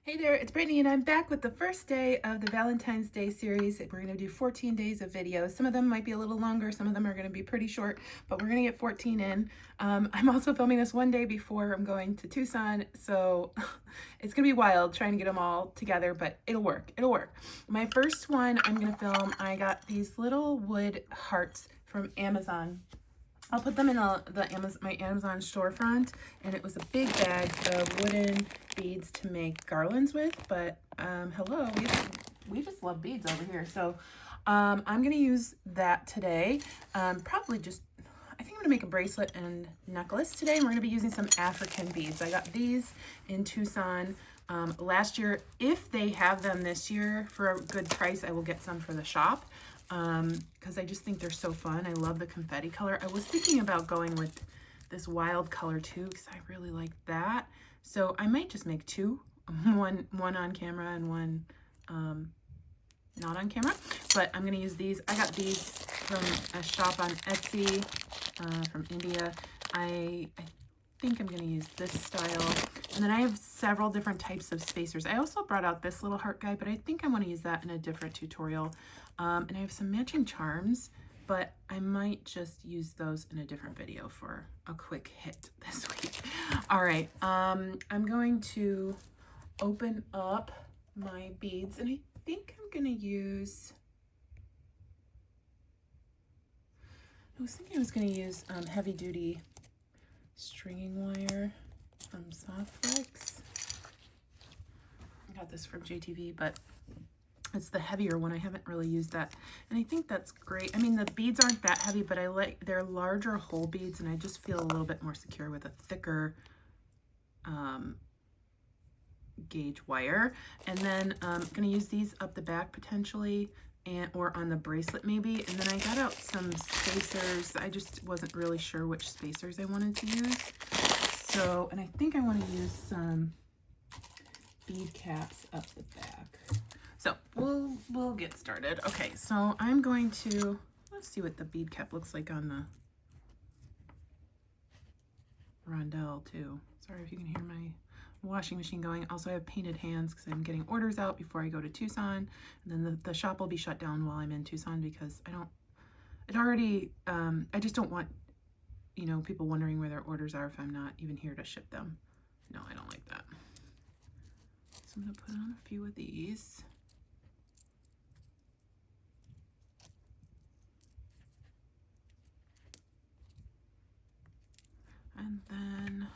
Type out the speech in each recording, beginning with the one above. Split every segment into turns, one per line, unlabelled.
Hey there, it's Brittany and I'm back with the first day of the Valentine's Day series. We're going to do 14 days of videos. Some of them might be a little longer, some of them are going to be pretty short, but we're going to get 14 in. I'm also filming this one day before I'm going to Tucson, so it's going to be wild trying to get them all together, but it'll work. It'll work. My first one I'm going to film, I got these little wood hearts from Amazon. I'll put them in my Amazon storefront, and it was a big bag of wooden beads to make garlands with. But hello, we just love beads over here. So I'm gonna use that today. Probably just, I think I'm gonna make a bracelet and necklace today. And we're gonna be using some African beads. I got these in Tucson last year. If they have them this year for a good price, I will get some for the shop. Because I just think they're so fun. I love the confetti color. I was thinking about going with this wild color too, because I really like that. So I might just make two, one on camera and one not on camera. But I'm gonna use these. I got these from a shop on Etsy from India. I think I'm gonna use this style. And then I have several different types of spacers. I also brought out this little heart guy, but I think I want to use that in a different tutorial. And I have some matching charms, but I might just use those in a different video for a quick hit this week. All right, I'm going to open up my beads, and I think I'm gonna use, I was thinking I was gonna use heavy duty stringing wire from Softflex. I got this from JTV, but it's the heavier one. I haven't really used that, and I think that's great. I mean, the beads aren't that heavy, but I like, they're larger whole beads, and I just feel a little bit more secure with a thicker gauge wire. And then I'm gonna use these up the back potentially, or on the bracelet maybe. And then I got out some spacers. I just wasn't really sure which spacers I wanted to use. So, and I think I want to use some bead caps up the back. So we'll get started. Okay, so I'm going to, let's see what the bead cap looks like on the rondelle too. Sorry if you can hear my washing machine going. Also, I have painted hands because I'm getting orders out before I go to Tucson. And then the shop will be shut down while I'm in Tucson because I just don't want, you know, people wondering where their orders are if I'm not even here to ship them. No, I don't like that. So I'm gonna put on a few of these. And then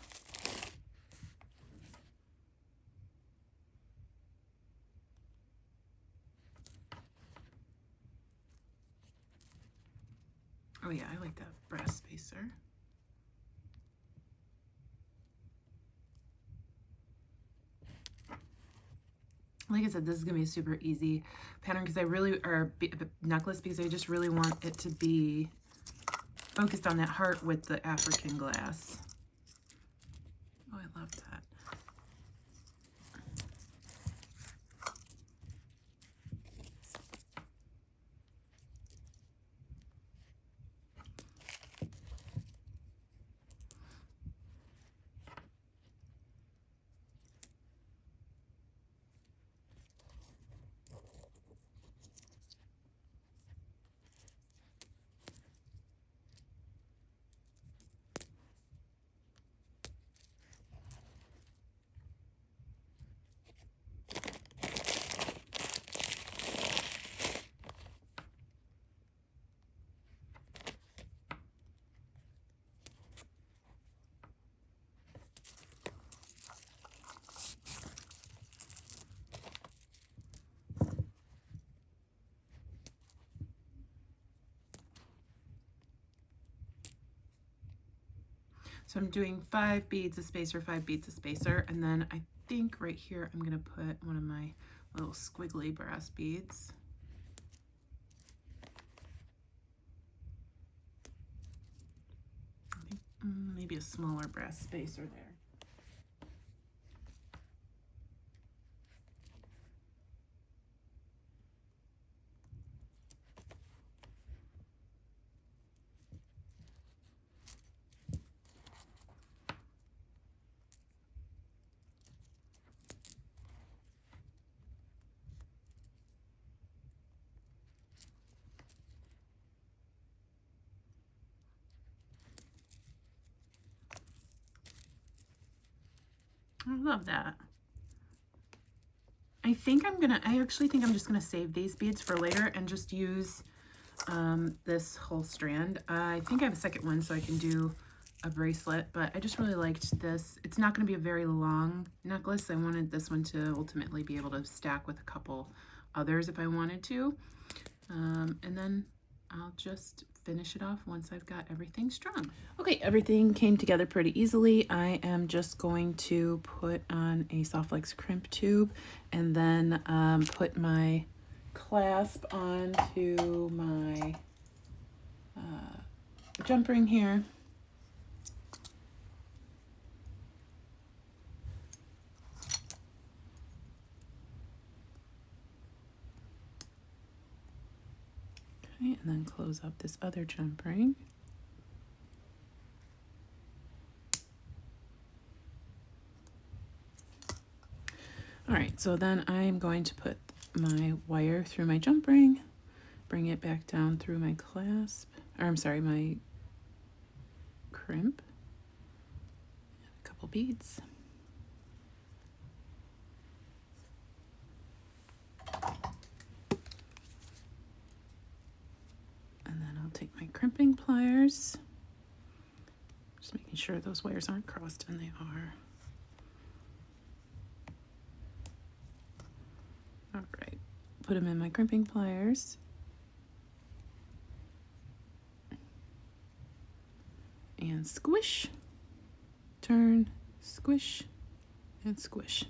oh yeah, I like that brass spacer. Like I said, this is gonna be a super easy pattern because necklace, because I just really want it to be focused on that heart with the African glass. Oh, I love that. So I'm doing 5 beads a spacer, 5 beads a spacer, and then I think right here I'm gonna put one of my little squiggly brass beads. I think maybe a smaller brass spacer there. I love that. I actually think I'm just gonna save these beads for later and just use this whole strand. I think I have a second one so I can do a bracelet, but I just really liked this. It's not going to be a very long necklace. I wanted this one to ultimately be able to stack with a couple others if I wanted to. And then I'll just finish it off once I've got everything strung. Okay, everything came together pretty easily. I am just going to put on a soft flex crimp tube and then put my clasp onto my jump ring here. Okay, and then close up this other jump ring. All right, so then I'm going to put my wire through my jump ring, bring it back down through my clasp, or I'm sorry, my crimp, and a couple beads. And then I'll take my crimping pliers, just making sure those wires aren't crossed, and they are. All right, put them in my crimping pliers. And squish, turn, squish, and squish.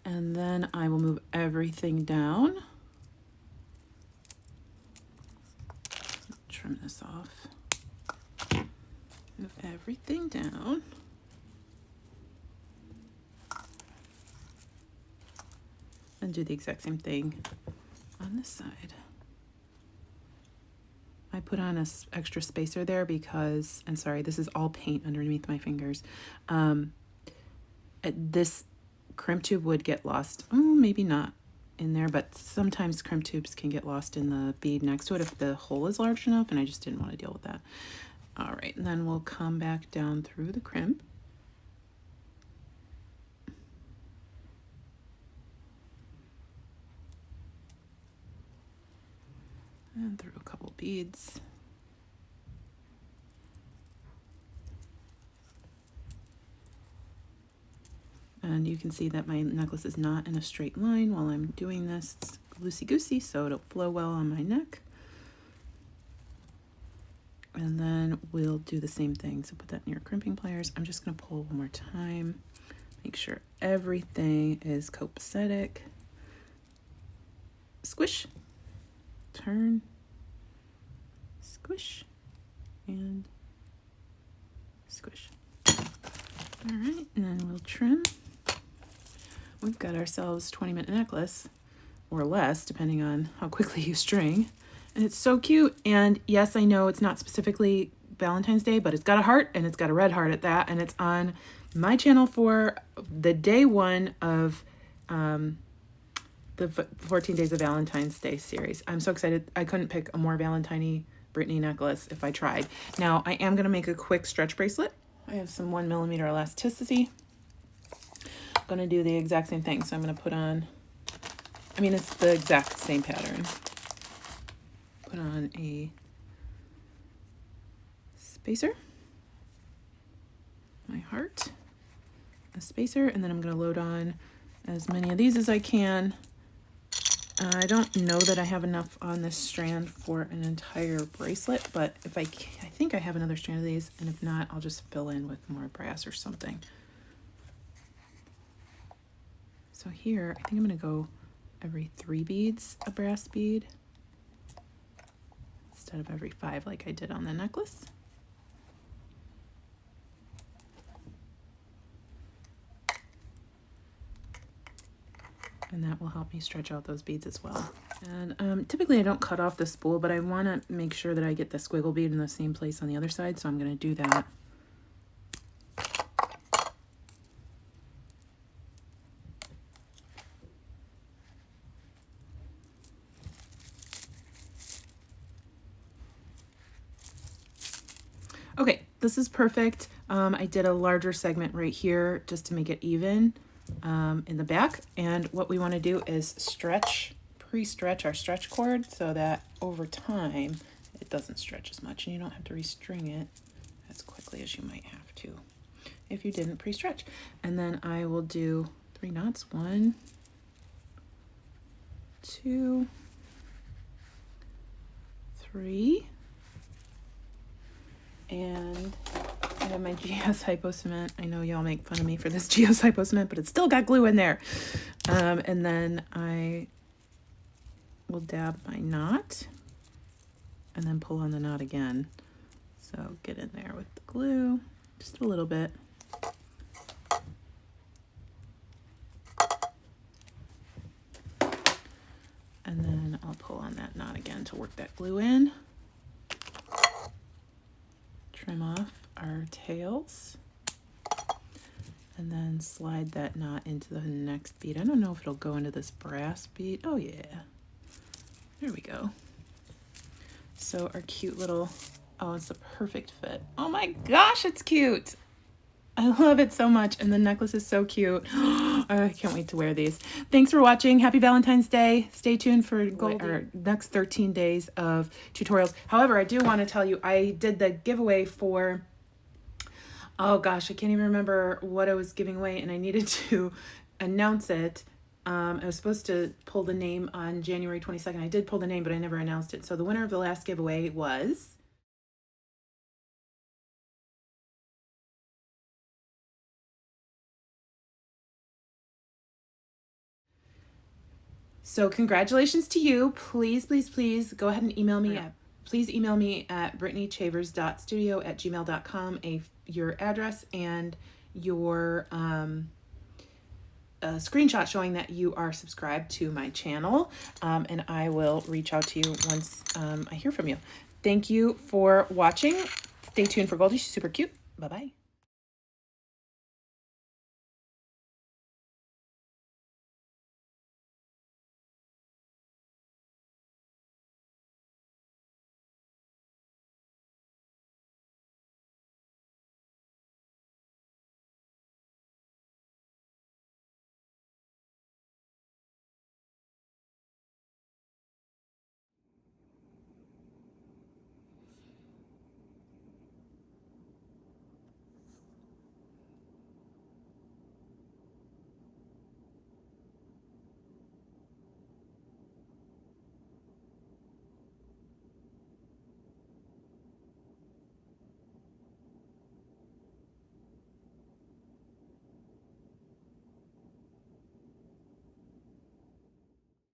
And then I will move everything down. Trim this off. Move everything down. And do the exact same thing on this side. I put on an extra spacer there because, and sorry, this is all paint underneath my fingers. This crimp tube would get lost. Oh, maybe not in there, but sometimes crimp tubes can get lost in the bead next to it if the hole is large enough, and I just didn't want to deal with that. All right, and then we'll come back down through the crimp. And through a couple beads. And you can see that my necklace is not in a straight line while I'm doing this. It's loosey-goosey, so it'll flow well on my neck. And then we'll do the same thing. So put that in your crimping pliers. I'm just going to pull one more time. Make sure everything is copacetic. Squish, turn, squish, and squish. All right, and then we'll trim. We've got ourselves 20-minute necklace, or less, depending on how quickly you string. And it's so cute. And yes, I know it's not specifically Valentine's Day, but it's got a heart, and it's got a red heart at that. And it's on my channel for the day one of the 14 Days of Valentine's Day series. I'm so excited. I couldn't pick a more Valentine-y Brittany necklace if I tried. Now, I am going to make a quick stretch bracelet. I have some 1mm elasticity. I'm going to do the exact same thing. So I'm going to put on, it's the exact same pattern. Put on a spacer, my heart, a spacer, and then I'm going to load on as many of these as I can. I don't know that I have enough on this strand for an entire bracelet, but if I think I have another strand of these, and if not, I'll just fill in with more brass or something. So here, I think I'm going to go every 3 beads a brass bead instead of every 5 like I did on the necklace. And that will help me stretch out those beads as well. And typically I don't cut off the spool, but I want to make sure that I get the squiggle bead in the same place on the other side, so I'm going to do that. Okay, this is perfect. I did a larger segment right here just to make it even in the back. And what we want to do is pre-stretch our stretch cord so that over time it doesn't stretch as much and you don't have to restring it as quickly as you might have to if you didn't pre-stretch. And then I will do 3 knots. 1, 2, 3. And I have my GS Hypo Cement. I know y'all make fun of me for this GS Hypo Cement, but it's still got glue in there. And then I will dab my knot and then pull on the knot again. So get in there with the glue, just a little bit. And then I'll pull on that knot again to work that glue in. Trim off our tails. And then slide that knot into the next bead. I don't know if it'll go into this brass bead. Oh yeah. There we go. So our cute little, oh, it's a perfect fit. Oh my gosh, it's cute. I love it so much. And the necklace is so cute. I can't wait to wear these. Thanks for watching. Happy Valentine's Day. Stay tuned for our next 13 days of tutorials. However, I do want to tell you, I did the giveaway for, oh gosh, I can't even remember what I was giving away, and I needed to announce it. I was supposed to pull the name on January 22nd. I did pull the name, but I never announced it. So the winner of the last giveaway was... So congratulations to you. Please, please, please go ahead and email me please email me at brittanychavers.studio@gmail.com your address and your screenshot showing that you are subscribed to my channel, and I will reach out to you once I hear from you. Thank you for watching. Stay tuned for Goldie. She's super cute. Bye-bye.